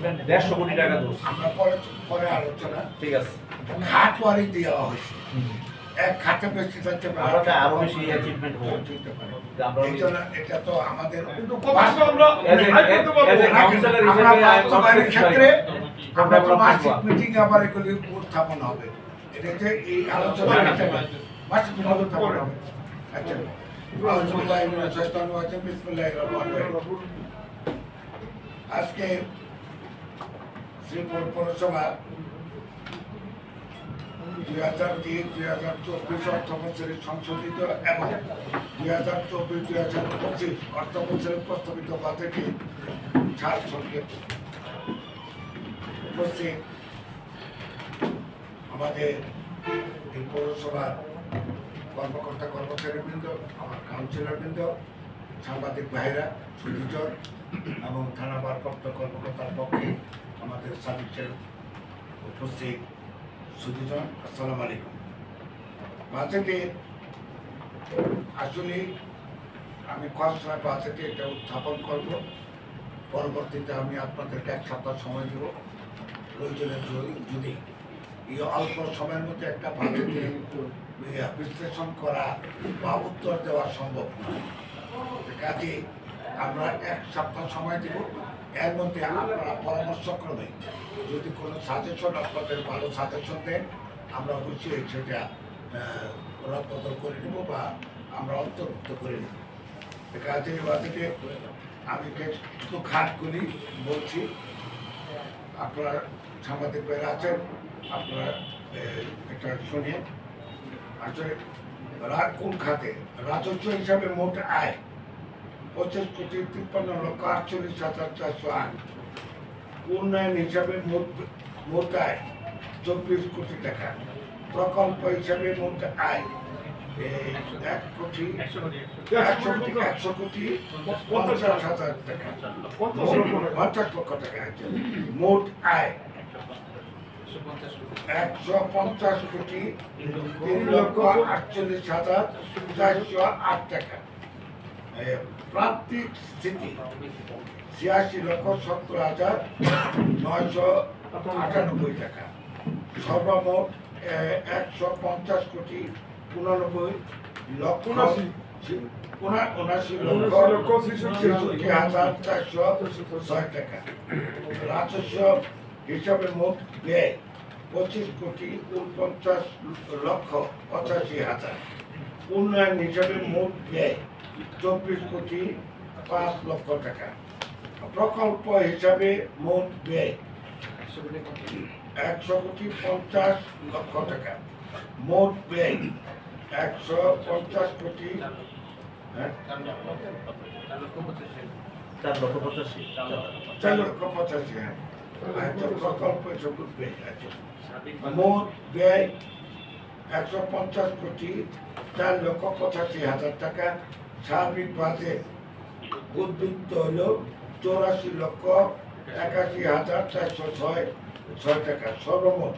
150 কোটি টাকা দোষ আমরা পরে পরে আলোচনা। ঠিক আছে খাত ওয়ারি দেওয়া হয়েছে, এক খাতে বেশি থাকতে পারে, আমরা আরো বেশি অ্যাচিভমেন্ট হবে এই জন্য এটা তো আমাদের কিন্তু কথা তো আমরা কাউন্সিলর আমরা হিসেবে বাস্তবায়নের ক্ষেত্রে আমরা তো মাসিক মিটিং আবার এগুলি উত্থাপন হবে, এটা যে এই আলোচনা মাসিক মিটিং উত্থাপন হবে। আচ্ছা আজকে শ্রীপুর পৌরসভা 2003-2024 অর্থ বছরের সংশোধিত এবং 2024-2025 অর্থ বছরের প্রস্তাবিত বাজেটে ছাড় সংকেত উপস্থিত আমাদের এই পৌরসভার কর্মকর্তা কর্মচারীবৃন্দ, আমার কাউন্সিলরবৃন্দ, সাংবাদিক ভাইরা, সুদীজন এবং থানা ভারপ্রাপ্ত কর্মকর্তার পক্ষে আমাদের সার্ভিসের উপস্থিত সুদীজন, আসসালামু আলাইকুম। বাজেটে আসলে আমি খসড়া বাজেটে এটা উত্থাপন করব, পরবর্তীতে আমি আপনাদেরকে 1 সপ্তাহ সময় দেব, প্রয়োজনে যদি এই অল্প সময়ের মধ্যে একটা বাজেটে বিশ্লেষণ করা বা উত্তর দেওয়া সম্ভব নয়, কাজে আমরা 1 সপ্তাহ সময় দেব। এর মধ্যে আপনারা পরামর্শক্রমে যদি কোনো সাজেশন আপনাদের ভালো সাজেশন দেন, আমরা অবশ্যই সেটা রদবদল করে নেব বা আমরা অন্তর্ভুক্ত করে নেব। কাজে বাজেটে আমি একটু খাটগুলি বলছি, আপনারা সাংবাদিক ভাইরা আছেন, আপনারা এটা শুনে। আসলে কোন খাতে রাজস্ব হিসাবে মোট আয় 25,53,48,408, উন্নয়ন হিসাবে মোট আয় 24 কোটি টাকা, প্রকল্প হিসাবে মোট আয় 1,100,50,000,000 টাকা, 50 লক্ষ টাকা আছে। মোট আয় 150,03,48,408 টাকা। প্রান্তিক স্থিতি 86,17,998 টাকা। সর্বমোট 150,79,79,63,406 টাকা। রাজস্ব হিসাবে মোট ব্যয় 25,49,85,000। উন্নয়ন হিসাবে মোট ব্যয় 24,05,00,000 টাকা। প্রকল্প হিসাবে মোট ব্যয় 100,50,00,000 টাকা। মোট ব্যয় 150,85,000। 4,85,000 প্রকল্প ব্যয় আছে। মোট ব্যয় 150,04,85,000 টাকা। সার্বিক বাজেট উদ্বৃত্ত হল 84,81,406 টাকা। সর্বমোট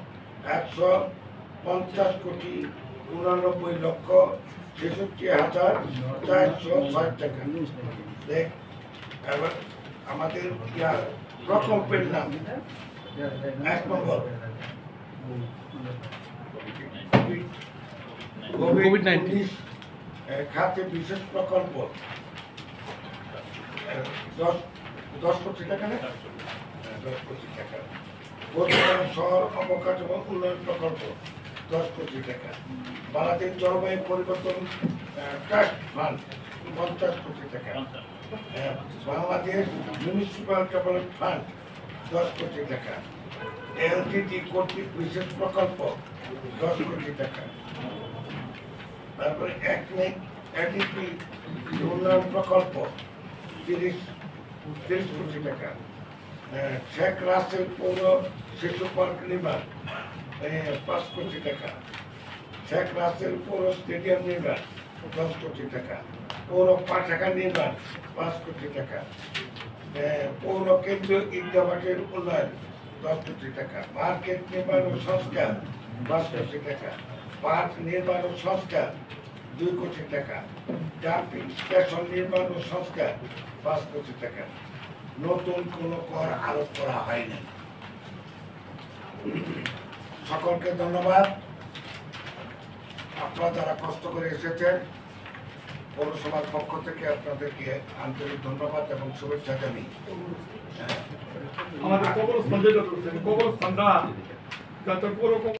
150,89,63,406 টাকা। এবার আমাদের প্রকল্পের নাম 1 নম্বর কোভিড-19 খাতে বিশেষ প্রকল্প 10 কোটি টাকা, না 10 কোটি টাকা। শহর অবকাঠামো উন্নয়ন প্রকল্প 10 কোটি টাকা। বাংলাদেশ জলবায়ু পরিবর্তন ট্রাস্ট ফান্ড 50 কোটি টাকা। বাংলাদেশ মিউনিসিপাল ডেভেলপমেন্ট ফান্ড 10 কোটি টাকা। এলটিটি কর্তৃক বিশেষ প্রকল্প 10 কোটি টাকা। তারপরে এডিপি উন্নয়ন প্রকল্প 30 কোটি টাকা। শেখ রাসেল পৌর শিশু পার্ক নির্মাণ 5 কোটি টাকা। শেখ রাসেল পৌর স্টেডিয়াম নির্মাণ 10 কোটি টাকা। পৌর পাঠাগার নির্মাণ 5 কোটি টাকা। পৌর কেন্দ্রীয় ঈদগাহ মাঠের উন্নয়ন 10 কোটি টাকা। মার্কেট নির্মাণ ও সংস্কার 5 কোটি টাকা। পাট নির্মাণ ও সংস্কার 2 কোটি টাকা। ডাম্পিং স্টেশন নির্মাণ ও সংস্কার 5 কোটি টাকা। নতুন কোনো কর আরোপ করা হয়নি। সকলকে ধন্যবাদ। আপনারা যারা কষ্ট করে এসেছেন, পৌরসভার পক্ষ থেকে আপনাদেরকে আন্তরিক ধন্যবাদ এবং শুভেচ্ছা জানাই। আমাদের কবরস্থান যেটা করছেন, কবরস্থানটা যাতে কোনো